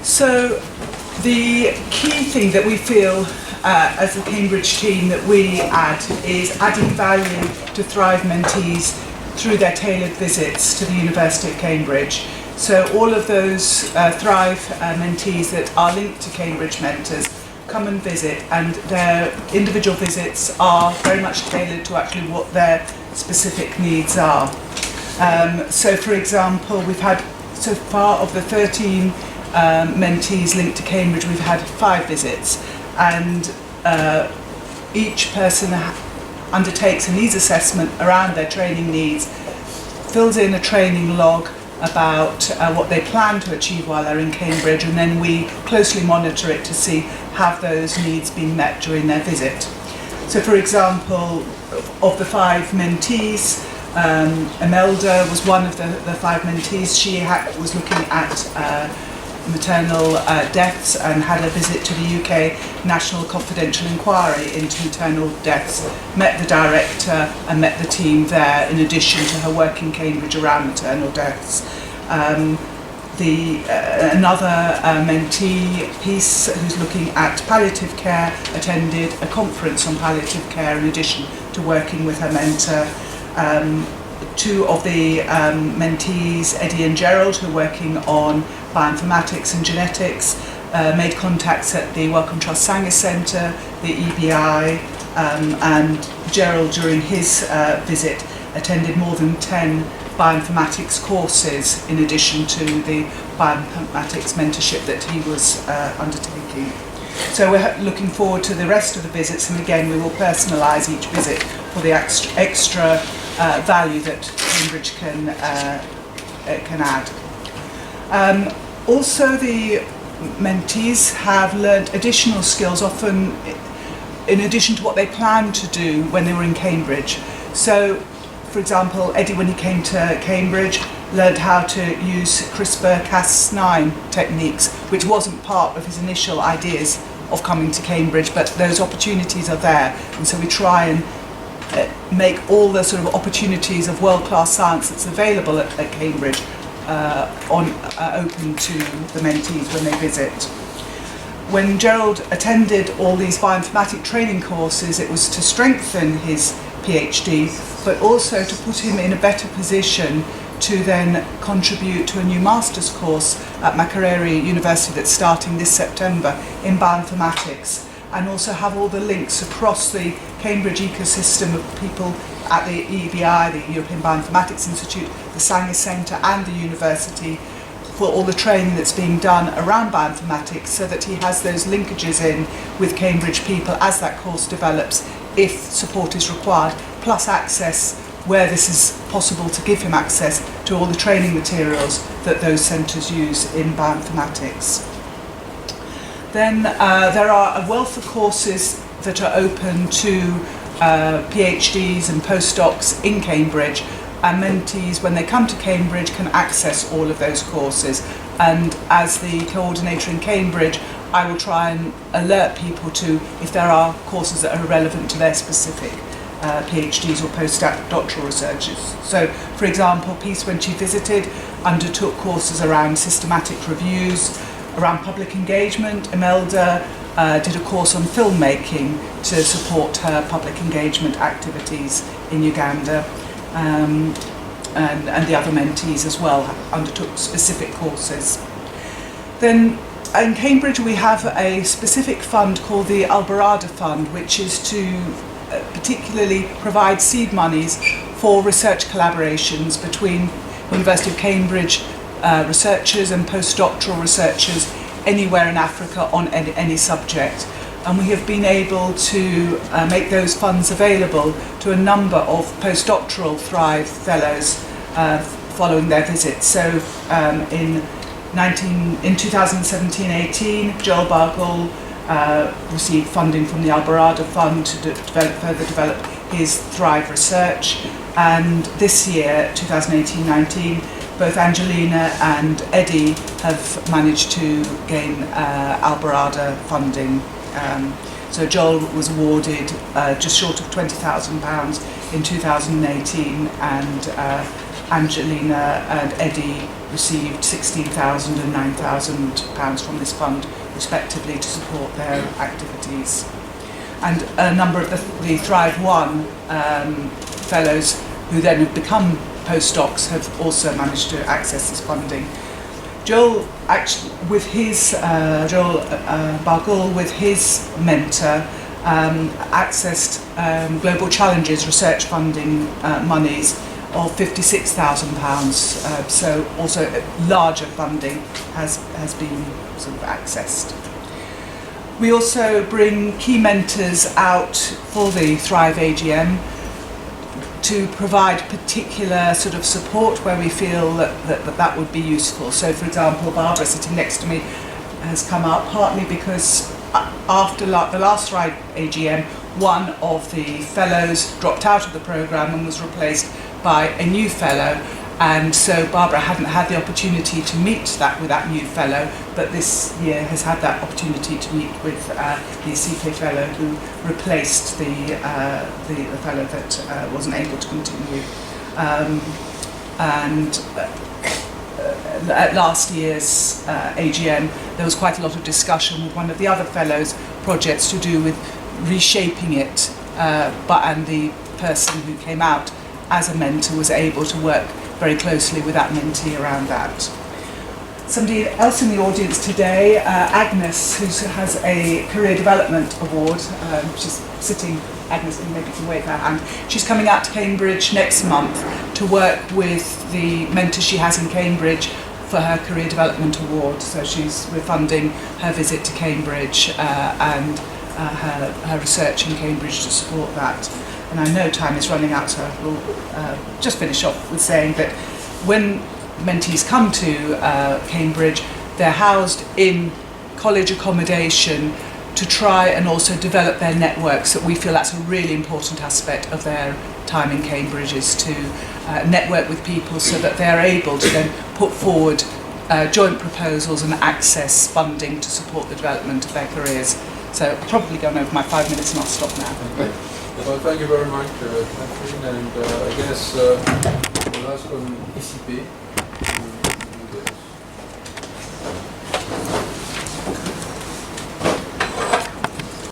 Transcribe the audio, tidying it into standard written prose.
So the key thing that we feel as a Cambridge team that we add is adding value to Thrive mentees through their tailored visits to the University of Cambridge. So all of those Thrive mentees that are linked to Cambridge mentors come and visit, and their individual visits are very much tailored to actually what their specific needs are. So for example, we've had so far of the 13 mentees linked to Cambridge, we've had 5 visits, and each person undertakes a needs assessment around their training needs, fills in a training log about what they plan to achieve while they're in Cambridge, and then we closely monitor it to see have those needs been met during their visit. So for example, of the 5 mentees, Imelda was one of the 5 mentees. She was looking at maternal deaths and had a visit to the UK National Confidential Inquiry into maternal deaths, met the director and met the team there in addition to her work in Cambridge around maternal deaths. Another mentee, Peace, who's looking at palliative care, attended a conference on palliative care in addition to working with her mentor. 2 of the mentees, Eddie and Gerald, who are working on bioinformatics and genetics, made contacts at the Wellcome Trust Sanger Centre, the EBI, and Gerald, during his visit, attended more than 10 bioinformatics courses in addition to the bioinformatics mentorship that he was undertaking. So we're looking forward to the rest of the visits, and again we will personalise each visit for the extra value that Cambridge can add. Also, the mentees have learnt additional skills, often in addition to what they planned to do when they were in Cambridge. So, for example, Eddie, when he came to Cambridge, learned how to use CRISPR-Cas9 techniques, which wasn't part of his initial ideas of coming to Cambridge, but those opportunities are there, and so we try and make all the sort of opportunities of world-class science that's available at Cambridge open to the mentees when they visit. When Gerald attended all these bioinformatic training courses, it was to strengthen his PhD, but also to put him in a better position to then contribute to a new master's course at Makerere University that's starting this September in bioinformatics, and also have all the links across the Cambridge ecosystem of people at the EBI, the European Bioinformatics Institute, the Sanger Centre and the university, for all the training that's being done around bioinformatics, so that he has those linkages in with Cambridge people as that course develops, if support is required, plus access where this is possible to give him access to all the training materials that those centres use in bioinformatics. Then there are a wealth of courses that are open to PhDs and postdocs in Cambridge, and mentees, when they come to Cambridge, can access all of those courses. And as the coordinator in Cambridge, I will try and alert people to if there are courses that are relevant to their specific PhDs or postdoctoral researchers. So, for example, Peace, when she visited, undertook courses around systematic reviews, around public engagement. Imelda did a course on filmmaking to support her public engagement activities in Uganda, and the other mentees as well undertook specific courses. Then in Cambridge we have a specific fund called the Albarada Fund, which is to particularly provide seed monies for research collaborations between University of Cambridge researchers and postdoctoral researchers anywhere in Africa on any subject. And we have been able to make those funds available to a number of postdoctoral Thrive Fellows following their visits. So in 2017-18, Joel Bargall received funding from the Albarada Fund to further develop his Thrive research. And this year, 2018-19, both Angelina and Eddie have managed to gain Albarada funding. So Joel was awarded just short of £20,000 in 2018, and Angelina and Eddie received £16,000 and £9,000 from this fund, respectively, to support their activities. And a number of the Thrive 1 fellows, who then have become postdocs, have also managed to access this funding. Joel, actually, with his Joel Bargul, with his mentor, accessed Global Challenges research funding monies of £56,000. So also larger funding has been sort of accessed. We also bring key mentors out for the Thrive AGM to provide particular sort of support where we feel that would be useful. So, for example, Barbara, sitting next to me, has come out partly because after the last Thrive AGM, one of the fellows dropped out of the programme and was replaced by a new fellow, and so Barbara hadn't had the opportunity to meet with that new fellow, but this year has had that opportunity to meet with the CK fellow who replaced the fellow that wasn't able to continue. At last year's AGM, there was quite a lot of discussion with one of the other fellows' projects to do with reshaping it, and the person who came out as a mentor was able to work very closely with that mentee around that. Somebody else in the audience today, Agnes, who has a Career Development Award. She's sitting, Agnes, maybe you can wave her hand. She's coming out to Cambridge next month to work with the mentors she has in Cambridge for her Career Development Award. So we're funding her visit to Cambridge and her research in Cambridge to support that. And I know time is running out, so we'll just finish off with saying that when mentees come to Cambridge, they're housed in college accommodation to try and also develop their networks. That we feel that's a really important aspect of their time in Cambridge, is to network with people so that they're able to then put forward joint proposals and access funding to support the development of their careers. So I've probably gone over my 5 minutes and I'll stop now. Okay. Well, thank you very much, Catherine, and I guess we'll ask on ECP.